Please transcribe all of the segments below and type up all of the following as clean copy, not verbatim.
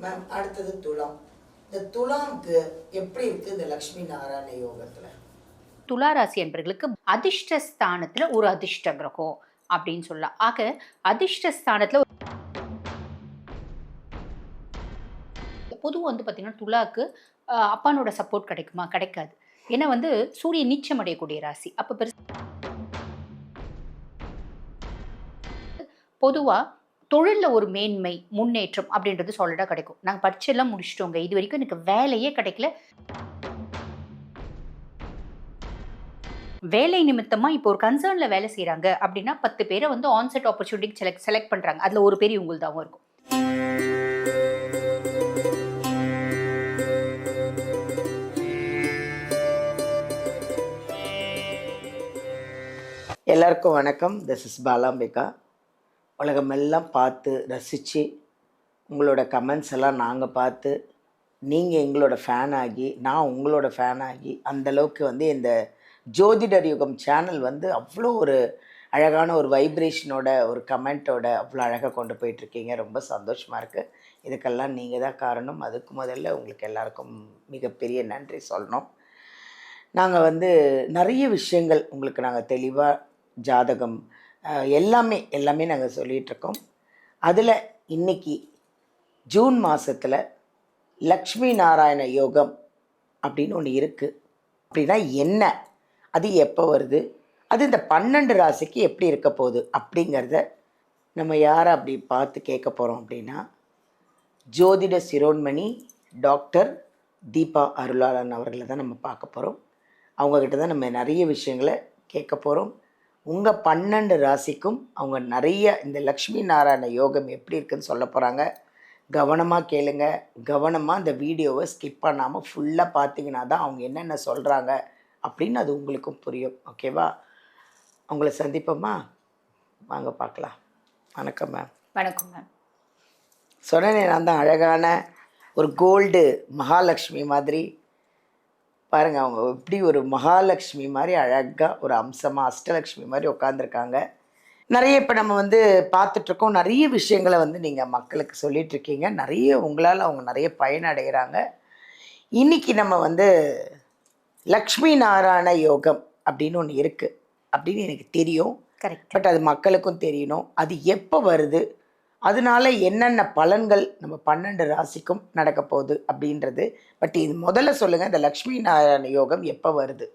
Ma'am அடுத்தது துலாம். இந்த துலாம்க்கு எப்படி இருக்கு இந்த லக்ஷ்மி நாராயண யோகத்துல? துலா ராசி என்பர்களுக்கு அதிர்ஷ்ட ஸ்தானத்துல ஒரு அதிர்ஷ்ட கிரகம் அப்படின்னு சொல்லலாம். ஆக அதிர்ஷ்ட ஸ்தானத்துல பொதுவாக வந்து பார்த்தீங்கன்னா துலாக்கு அப்பானோட சப்போர்ட் கிடைக்குமா? கிடைக்காது. ஏன்னா வந்து சூரியன் நீச்சம் அடையக்கூடிய ராசி. அப்போ பொதுவா தொழில்ல ஒரு மேன்மை, முன்னேற்றம் அப்படின்றது சாலிடா கிடைக்கும். நாங்க பரீட்சைலாம் முடிச்சுட்டோங்க. இது வரைக்கும் எனக்கு வேலையே கிடைக்கல. வேலை நிமித்தமா இப்போ ஒரு கன்சர்ன்ல வேலை செய்றாங்க அப்படின்னா 10 பேரை வந்து ஆன்சைட் ஆப்பர்ச்சுனிட்டிக்கு செலக்ட் பண்றாங்க. அதுல ஒரு பேர் இவங்களுதாவும் இருக்கும். எல்லாருக்கும் வணக்கம். This is Balambika. உலகமெல்லாம் பார்த்து ரசித்து உங்களோட கமெண்ட்ஸ் எல்லாம் நாங்கள் பார்த்து நீங்கள் எங்களோட ஃபேன் ஆகி நான் உங்களோட ஃபேன் ஆகி அந்தளவுக்கு வந்து இந்த ஜோதிடர் யுகம் சேனல் வந்து அவ்வளோ ஒரு அழகான ஒரு வைப்ரேஷனோட ஒரு கமெண்ட்டோட அவ்வளோ அழகாக கொண்டு போயிட்டுருக்கீங்க. ரொம்ப சந்தோஷமாக இருக்குது. இதுக்கெல்லாம் நீங்கள் தான் காரணம். அதுக்கு முதல்ல உங்களுக்கு எல்லாருக்கும் மிகப்பெரிய நன்றி சொல்லணும். நாங்கள் வந்து நிறைய விஷயங்கள் உங்களுக்கு நாங்கள் தெளிவாக ஜாதகம் எல்லாமே நாங்கள் சொல்லிகிட்ருக்கோம். அதில் இன்றைக்கி ஜூன் மாதத்தில் லக்ஷ்மி நாராயண யோகம் அப்படின்னு ஒன்று இருக்குது. அப்படின்னா என்ன, அது எப்போ வருது, அது இந்த 12 ராசிக்கு எப்படி இருக்க போகுது அப்படிங்கிறத நம்ம யாரை அப்படி பார்த்து கேட்க போகிறோம் அப்படின்னா, ஜோதிட சிரோன்மணி டாக்டர் தீபா அருளாளன் அவர்களை தான் நம்ம பார்க்க போகிறோம். அவங்கக்கிட்ட தான் நம்ம நிறைய விஷயங்களை கேட்க போகிறோம். உங்கள் 12 ராசிக்கும் அவங்க நிறைய இந்த லக்ஷ்மி நாராயண யோகம் எப்படி இருக்குதுன்னு சொல்ல போகிறாங்க. கவனமாக கேளுங்க. கவனமாக இந்த வீடியோவை ஸ்கிப் பண்ணாமல் ஃபுல்லாக பார்த்தீங்கன்னா தான் அவங்க என்னென்ன சொல்கிறாங்க அப்படின்னு அது உங்களுக்கும் புரியும். ஓகேவா? அவங்கள சந்திப்போமா? வாங்க பார்க்கலாம். வணக்கம் மேம். வணக்கம் மேம். சொன்னேனே, நான் தான் அழகான ஒரு கோல்டு மகாலட்சுமி மாதிரி பாருங்கள். அவங்க எப்படி ஒரு மகாலட்சுமி மாதிரி அழகாக ஒரு அம்சமாக அஷ்டலக்ஷ்மி மாதிரி உட்காந்துருக்காங்க. நிறைய இப்போ நம்ம வந்து பார்த்துட்ருக்கோம். நிறைய விஷயங்களை வந்து நீங்கள் மக்களுக்கு சொல்லிகிட்ருக்கீங்க. நிறைய உங்களால் அவங்க நிறைய பயனடைகிறாங்க. இன்றைக்கி நம்ம வந்து லக்ஷ்மி நாராயண யோகம் அப்படின்னு ஒன்று இருக்குது அப்படின்னு எனக்கு தெரியும். கரெக்ட். பட் அது மக்களுக்கும் தெரியணும். அது எப்போ வருது, அதனால என்னென்ன பலன்கள் நம்ம 12 ராசிக்கும் நடக்க போகுது அப்படின்றது. பட் இது முதல்ல சொல்லுங்கள், இந்த லக்ஷ்மி நாராயண யோகம் எப்போ வருது?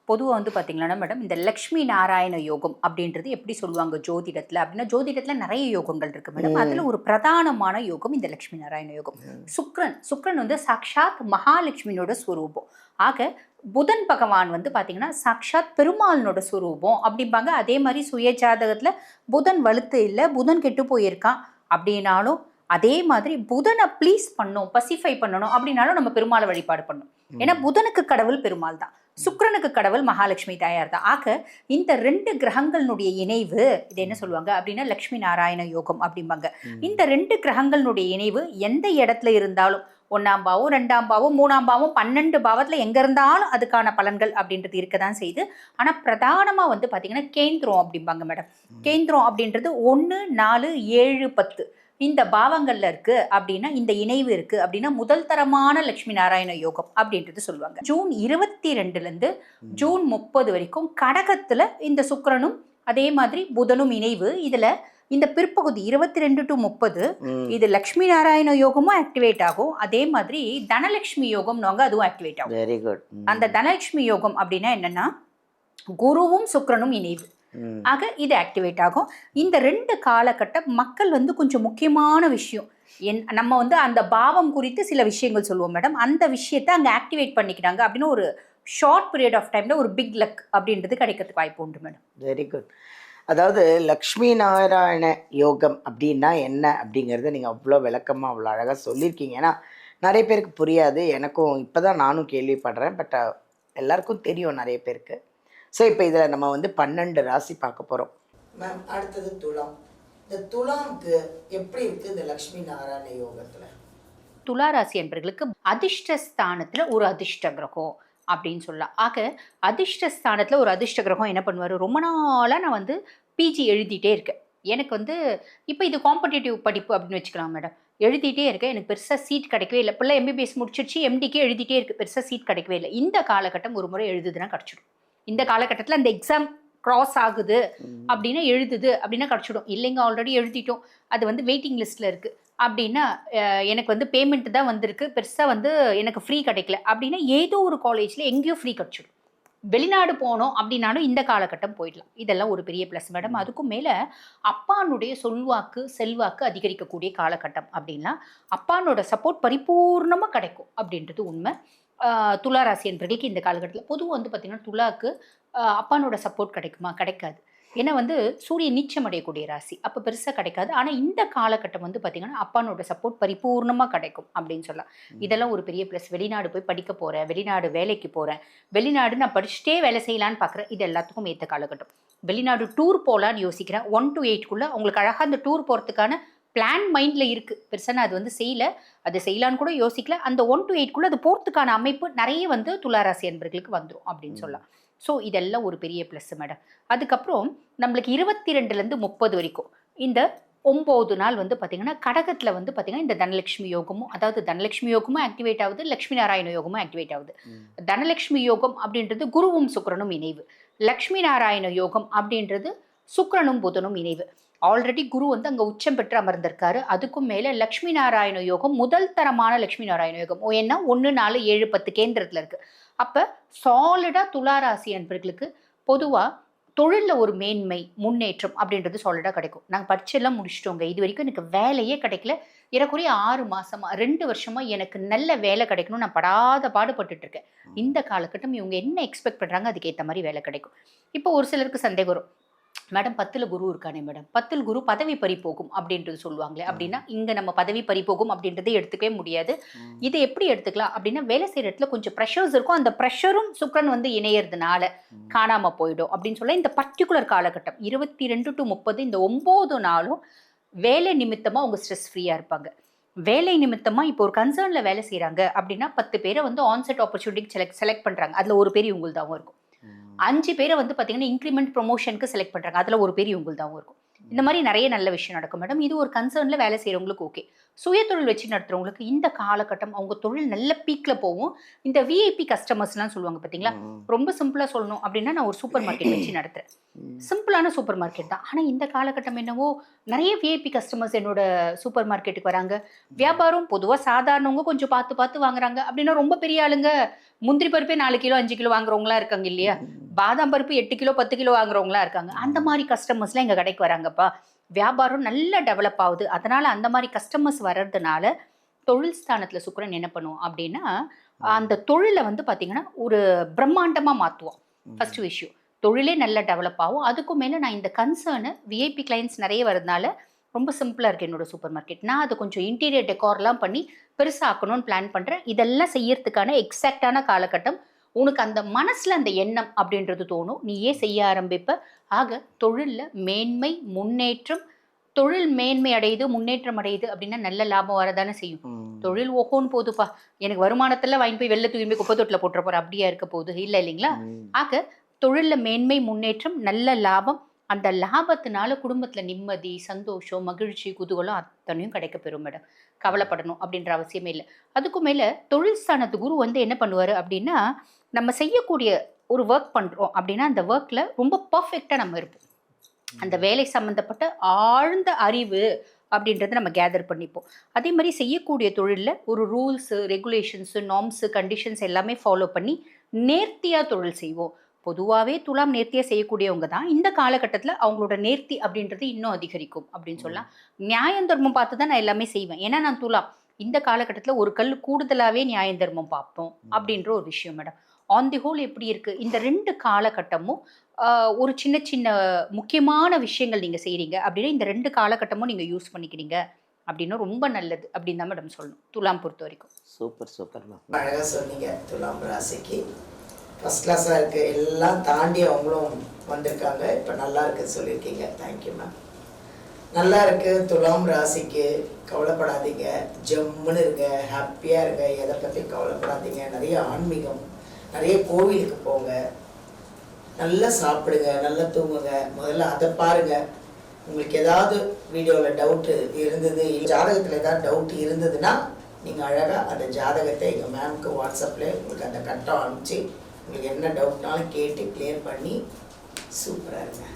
பொதுவாக வந்து பார்த்தீங்கன்னா மேடம், இந்த லக்ஷ்மி நாராயண யோகம் அப்படின்றது எப்படி சொல்லுவாங்க ஜோதிடத்தில் அப்படின்னா, ஜோதிடத்தில் நிறைய யோகங்கள் இருக்குது மேடம். அதில் ஒரு பிரதானமான யோகம் இந்த லக்ஷ்மி நாராயண யோகம். சுக்ரன் வந்து சாக்ஷாத் மகாலட்சுமியோட ஸ்வரூபம். ஆக புதன் பகவான் வந்து பார்த்தீங்கன்னா சாக்ஷாத் பெருமாளனோட ஸ்வரூபம் அப்படிம்பாங்க. அதே மாதிரி சுய ஜாதகத்தில் புதன் வலுத்து இல்லை, புதன் கெட்டு போயிருக்கான் அப்படின்னாலும், அதே மாதிரி புதனை ப்ளீஸ் பண்ணணும், பசிஃபை பண்ணணும் அப்படின்னாலும் நம்ம பெருமாளை வழிபாடு பண்ணணும். ஏன்னா புதனுக்கு கடவுள் பெருமாள் தான், சுக்கிரனுக்கு கடவுள் மகாலட்சுமி தாயார் தான். ஆக இந்த 2 கிரகங்களுடைய இணைவு இது என்ன சொல்லுவாங்க அப்படின்னா லக்ஷ்மி நாராயண யோகம் அப்படிம்பாங்க. இந்த 2 கிரகங்களுடைய இணைவு எந்த இடத்துல இருந்தாலும், 1ஆம் பாவம், 2ஆம் பாவம், 3ஆம் பாவம், 12 பாவத்தில் எங்கே இருந்தாலும் அதுக்கான பலன்கள் அப்படின்றது இருக்க தான் செய்யுது. ஆனால் பிரதானமாக வந்து பார்த்தீங்கன்னா கேந்திரம் அப்படிம்பாங்க மேடம். கேந்திரம் அப்படின்றது 1, 4, 7, 10 இந்த பாவங்கள்ல இருக்கு அப்படின்னா, இந்த இணைவு இருக்கு அப்படின்னா முதல் தரமான லட்சுமி நாராயண யோகம் அப்படின்றது சொல்லுவாங்க. ஜூன் 22 ஜூன் 30 வரைக்கும் கடகத்துல இந்த சுக்கிரனும் அதே மாதிரி புதனும் இணைவு. இதுல இந்த பிற்பகுதி 22 to 30 இது லக்ஷ்மி நாராயண யோகமும் ஆக்டிவேட் ஆகும். அதே மாதிரி தனலட்சுமி யோகம்னுவாங்க, அதுவும் ஆக்டிவேட் ஆகும். Very good. அந்த தனலட்சுமி யோகம் அப்படின்னா என்னன்னா, குருவும் சுக்கிரனும் இணைவு. ஆக இது ஆக்டிவேட் ஆகும். இந்த 2 காலகட்டம் மக்கள் வந்து கொஞ்சம் முக்கியமான விஷயம் நம்ம வந்து அந்த பாவம் குறித்து சில விஷயங்கள் சொல்லுவோம் மேடம். அந்த விஷயத்தை அங்கே ஆக்டிவேட் பண்ணிக்கிறாங்க அப்படின்னு ஒரு ஷார்ட் பீரியட் ஆஃப் டைம்ல ஒரு பிக் லக் அப்படின்றது கிடைக்கிறதுக்கு வாய்ப்பு உண்டு மேடம். Very good. அதாவது லக்ஷ்மி நாராயண யோகம் அப்படின்னா என்ன அப்படிங்கிறத நீங்கள் அவ்வளோ விளக்கமாக அவ்வளோ அழகாக சொல்லியிருக்கீங்க. ஏன்னா நிறைய பேருக்கு புரியாது. எனக்கும் இப்போ தான் நானும் கேள்விப்படுறேன். பட் எல்லாருக்கும் தெரியும் நிறைய பேருக்கு. ஸோ இப்போ இதில் நம்ம வந்து 12 ராசி பார்க்க போகிறோம். மேம் அடுத்தது துலாம். இந்த துலாம்க்கு எப்படி இருக்குது இந்த லக்ஷ்மி நாராயண யோகத்தில்? துலா ராசி என்பர்களுக்கு அதிர்ஷ்ட ஸ்தானத்துல ஒரு அதிர்ஷ்ட கிரகம் அப்படின்னு சொல்லலாம். ஆக அதிர்ஷ்ட ஸ்தானத்துல ஒரு அதிர்ஷ்ட கிரகம் என்ன பண்ணுவார், ரொம்ப நாளாக நான் வந்து பிஜி எழுதிட்டே இருக்கேன், எனக்கு வந்து இப்போ இது காம்படிட்டிவ் படிப்பு அப்படின்னு வச்சுக்கலாம் மேடம். எழுதிட்டே இருக்கேன். எனக்கு பெருசாக சீட் கிடைக்கவே இல்லை. இப்போல்லாம் எம்பிபிஎஸ் முடிச்சிடுச்சு, எம்டிக்கே எழுதிட்டே இருக்குது. பெருசாக சீட் கிடைக்கவே இல்லை. இந்த காலகட்டம் ஒரு முறை எழுதுதுன்னா கிடச்சிடும். இந்த காலகட்டத்தில் அந்த எக்ஸாம் க்ராஸ் ஆகுது அப்படின்னா எழுதுது அப்படின்னா கிடச்சிடும். இல்லைங்க ஆல்ரெடி எழுதிட்டோம், அது வந்து வெயிட்டிங் லிஸ்ட்டில் இருக்குது அப்படின்னா எனக்கு வந்து பேமெண்ட் தான் வந்திருக்கு, பெருசாக வந்து எனக்கு ஃப்ரீ கிடைக்கல அப்படின்னா ஏதோ ஒரு காலேஜில் எங்கேயோ ஃப்ரீ கிடச்சிடும். வெளிநாடு போனோம் அப்படின்னாலும் இந்த காலகட்டம் போயிடலாம். இதெல்லாம் ஒரு பெரிய ப்ளஸ் மேடம். அதுக்கும் மேலே அப்பானுடைய சொல்வாக்கு செல்வாக்கு அதிகரிக்கக்கூடிய காலகட்டம் அப்படின்னா அப்பானோட சப்போர்ட் பரிபூர்ணமாக கிடைக்கும் அப்படின்றது உண்மை. துளாராசி என்பர்களுக்கு இந்த காலகட்டத்தில் பொதுவாக வந்து பார்த்திங்கன்னா துலாக்கு அப்பானோட சப்போர்ட் கிடைக்குமா? கிடைக்காது. ஏன்னா வந்து சூரியன் நீச்சம் அடையக்கூடிய ராசி, அப்போ பெருசாக கிடைக்காது. ஆனால் இந்த காலகட்டம் வந்து பார்த்திங்கன்னா அப்பானோட சப்போர்ட் பரிபூர்ணமாக கிடைக்கும் அப்படின்னு சொல்லலாம். இதெல்லாம் ஒரு பெரிய ப்ளஸ். வெளிநாடு போய் படிக்க போகிறேன், வெளிநாடு வேலைக்கு போகிறேன், வெளிநாடு நான் படிச்சுட்டே வேலை செய்யலான்னு பார்க்குறேன், இது எல்லாத்துக்கும் ஏற்ற காலகட்டம். வெளிநாடு டூர் போகலான்னு யோசிக்கிறேன், 1 to 8க்குள்ளே அவங்களுக்கு அழகாக அந்த டூர் போகிறதுக்கான பிளான் மைண்டில் இருக்குது. பெருசாக அது வந்து செய்யலை, அது செய்யலான்னு கூட யோசிக்கல. அந்த 1 to 8க்குள்ளே அது போகிறதுக்கான அமைப்பு நிறைய வந்து துளாராசி என்பர்களுக்கு வந்துடும் அப்படின்னு சொல்லலாம். ஸோ இதெல்லாம் ஒரு பெரிய ப்ளஸ் மேடம். அதுக்கப்புறம் நம்மளுக்கு 22லேருந்து 30 வரைக்கும் இந்த 9 நாள் வந்து பார்த்திங்கன்னா கடகத்தில் வந்து பார்த்திங்கன்னா இந்த தனலட்சுமி யோகமும், அதாவது தனலட்சுமி யோகமும் ஆக்டிவேட் ஆகுது, லக்ஷ்மி நாராயண யோகமும் ஆக்டிவேட் ஆகுது. தனலட்சுமி யோகம் அப்படின்றது குருவும் சுக்கிரனும் இணைவு. லக்ஷ்மி நாராயண யோகம் அப்படின்றது சுக்கிரனும் புதனும் இணைவு. ஆல்ரெடி குரு வந்து அங்கே உச்சம் பெற்று அமர்ந்திருக்காரு. அதுக்கும் மேலே லக்ஷ்மி நாராயண யோகம் முதல் தரமான லக்ஷ்மி நாராயண யோகம். ஏன்னா 1, 4, 7, 10 கேந்திரத்தில் இருக்குது. அப்போ சாலிடாக துளாராசி அன்பர்களுக்கு பொதுவாக தொழிலில் ஒரு மேன்மை முன்னேற்றம் அப்படின்றது சாலிடாக கிடைக்கும். நாங்கள் பரீட்சையெல்லாம் முடிச்சிட்டோங்க, இது வரைக்கும் எனக்கு வேலையே கிடைக்கல, ஏறக்குறைய 6 மாதமாக 2 வருஷமாக எனக்கு நல்ல வேலை கிடைக்கணும், நான் படாத பாடுபட்டுருக்கேன். இந்த காலகட்டம் இவங்க என்ன எக்ஸ்பெக்ட் பண்ணுறாங்க அதுக்கு ஏற்ற மாதிரி வேலை கிடைக்கும். இப்போ ஒரு சிலருக்கு சந்தேகம் வரும், மேடம் 10ல் குரு இருக்கானே மேடம், 10ல் குரு பதவி பறி போகும் அப்படின்றது சொல்லுவாங்களே, அப்படின்னா இங்கே நம்ம பதவி பறி போகும் அப்படின்றத எடுத்துக்கவே முடியாது. இதை எப்படி எடுத்துக்கலாம் அப்படின்னா வேலை செய்கிற இடத்துல கொஞ்சம் ப்ரெஷர்ஸ் இருக்கும், அந்த ப்ரெஷரும் சுக்கிரன் வந்து இணையறதுனால காணாமல் போயிடும் அப்படின்னு சொல்ல இந்த பர்டிகுலர் காலகட்டம் 22 to 30 இந்த 9 நாளும் வேலை நிமித்தமாக அவங்க ஸ்ட்ரெஸ் ஃப்ரீயாக இருப்பாங்க. வேலை நிமித்தமாக இப்போ ஒரு கன்சர்னில் வேலை செய்கிறாங்க அப்படின்னா 10 பேரை வந்து ஆன்செட் ஆப்பர்ச்சுனிட்டிக்கு செலக்ட் பண்ணுறாங்க, அதில் ஒரு பேர் இவங்களுதாகவும் இருக்கும். 5 பேரை வந்து பார்த்தீங்கன்னா இன்க்ரிமெண்ட் ப்ரொமோஷனுக்கு செலக்ட் பண்ணுறாங்க, அதில் ஒரு பேர் இவங்களுதாகவும் இருக்கும். இந்த மாதிரி நிறைய நல்ல விஷயம் நடக்கும் மேடம். இது ஒரு கன்சர்னில் வேலை செய்கிறவங்களுக்கு ஓகே. சுயதொழில் வச்சு நடத்துகிறவங்களுக்கு இந்த காலகட்டம் அவங்க தொழில் நல்ல பீக்கில் போகும். இந்த விஐபி கஸ்டமர்ஸ்லாம் சொல்லுவாங்க பார்த்தீங்களா, ரொம்ப சிம்பிளாக சொல்லணும் அப்படின்னா நான் ஒரு சூப்பர் மார்க்கெட் வச்சு நடத்துகிறேன், சிம்பிளான சூப்பர் மார்க்கெட் தான். ஆனால் இந்த காலகட்டம் என்னவோ நிறைய விஐபி கஸ்டமர்ஸ் என்னோட சூப்பர் மார்க்கெட்டுக்கு வராங்க. வியாபாரம் பொதுவாக சாதாரணவங்க கொஞ்சம் பார்த்து பார்த்து வாங்குறாங்க அப்படின்னா ரொம்ப பெரிய ஆளுங்க முந்திரி பருப்பே 4 கிலோ 5 கிலோ வாங்குறவங்களா இருக்காங்க இல்லையா, பாதாம் பருப்பு 8 கிலோ 10 கிலோ வாங்குறவங்களா இருக்காங்க. அந்த மாதிரி கஸ்டமர்ஸ்லாம் எங்கள் கடைக்கு வராங்கப்பா, வியாபாரம் நல்லா டெவலப் ஆகுது. அதனால் அந்த மாதிரி கஸ்டமர்ஸ் வர்றதுனால தொழில் ஸ்தானத்தில் சுக்கிரன் என்ன பண்ணுவோம் அப்படின்னா அந்த தொழிலை வந்து பார்த்திங்கன்னா ஒரு பிரம்மாண்டமாக மாற்றுவோம். ஃபர்ஸ்ட் விஷயம் தொழிலே நல்லா டெவலப் ஆகும். அதுக்கும் மேலே நான் இந்த கன்சர்னு விஐபி கிளைண்ட்ஸ் நிறைய வரதுனால ரொம்ப சிம்பிளாக இருக்குது என்னோட சூப்பர் மார்க்கெட். நான் அதை கொஞ்சம் இன்டீரியர் டெக்கார்லாம் பண்ணி பெருசாக்கணும்னு பிளான் பண்ணுறேன். இதெல்லாம் செய்யறதுக்கான எக்ஸாக்டான காலகட்டம். உனக்கு அந்த மனசில் அந்த எண்ணம் அப்படின்றது தோணும், நீயே செய்ய ஆரம்பிப்ப. ஆக தொழிலில் மேன்மை முன்னேற்றம், தொழில் மேன்மை அடையுது முன்னேற்றம் அடையுது அப்படின்னா நல்ல லாபம் வரதானே செய்யும். தொழில் ஓகோன்னு போதுப்பா, எனக்கு வருமானத்தில் வாங்கி போய் வெளில தூக்கி போய் குப்பை தொட்டில் போட்டுற போகிற அப்படியா இருக்க போகுது இல்லை இல்லைங்களா. ஆக தொழிலில் மேன்மை முன்னேற்றம் நல்ல லாபம், அந்த லாபத்தினால குடும்பத்தில் நிம்மதி சந்தோஷம் மகிழ்ச்சி குதூகலம் அத்தனையும் கிடைக்க பெறும் மேடம். கவலைப்படணும் அப்படின்ற அவசியமே இல்லை. அதுக்கும் மேலே தொழில் ஸ்தானத்து குரு வந்து என்ன பண்ணுவார் அப்படின்னா நம்ம செய்யக்கூடிய ஒரு ஒர்க் பண்ணுறோம் அப்படின்னா அந்த ஒர்க்கில் ரொம்ப பர்ஃபெக்டாக நம்ம இருப்போம். அந்த வேலை சம்மந்தப்பட்ட ஆழ்ந்த அறிவு அப்படின்றத நம்ம கேதர் பண்ணிப்போம். அதே மாதிரி செய்யக்கூடிய தொழிலில் ஒரு ரூல்ஸு ரெகுலேஷன்ஸு நார்ம்ஸு கண்டிஷன்ஸ் எல்லாமே ஃபாலோ பண்ணி நேர்த்தியாக தொழில் செய்வோம். பொதுவாகவே துலாம் நேர்த்தியாக செய்யக்கூடியவங்க தான். இந்த காலகட்டத்தில் அவங்களோட நேர்த்தி அப்படின்றது இன்னும் அதிகரிக்கும் அப்படின்னு சொல்லலாம். நியாயம் தர்மம் பார்த்து தான் நான் எல்லாமே செய்வேன். ஏன்னா நான் துலாம் இந்த காலகட்டத்தில் ஒரு கல் கூடுதலாகவே நியாயம் தர்மம் பார்ப்போம் அப்படின்ற ஒரு விஷயம் மேடம். ஆன் தி ஹோல் எப்படி இருக்குது இந்த 2 காலகட்டமும் ஒரு சின்ன சின்ன முக்கியமான விஷயங்கள் நீங்கள் செய்கிறீங்க அப்படின்னா இந்த 2 காலகட்டமும் நீங்கள் யூஸ் பண்ணிக்கிறீங்க அப்படின்னா ரொம்ப நல்லது அப்படின்னு தான் மேடம் சொல்லணும் துலாம் பொறுத்த வரைக்கும். சூப்பர் சூப்பர் மேம், அழகாக சொன்னீங்க. துலாம் ராசிக்கு ஃபஸ்ட் கிளாஸாக இருக்குது, எல்லாம் தாண்டி அவங்களும் வந்திருக்காங்க, இப்போ நல்லா இருக்குன்னு சொல்லியிருக்கீங்க. Thank you ma'am. நல்லா இருக்குது துலாம் ராசிக்கு, கவலைப்படாதீங்க, ஜம்முன்னு இருங்க, ஹாப்பியாக இருங்க, எதை பற்றி கவலைப்படாதீங்க. நிறைய ஆன்மீகம், நிறைய கோவிலுக்கு போங்க, நல்லா சாப்பிடுங்க, நல்லா தூங்குங்க. முதல்ல அதை பாருங்கள். உங்களுக்கு ஏதாவது வீடியோவில் டவுட்டு இருந்தது, ஜாதகத்தில் ஏதாவது டவுட் இருந்ததுன்னா நீங்கள் அழகாக அந்த ஜாதகத்தை எங்கள் மேம்க்கு வாட்ஸ்அப்பில் உங்களுக்கு அந்த கட்டம் அனுப்பிச்சு உங்களுக்கு என்ன டவுட்னாலும் கேட்டு கிளியர் பண்ணி சூப்பராக இருங்க.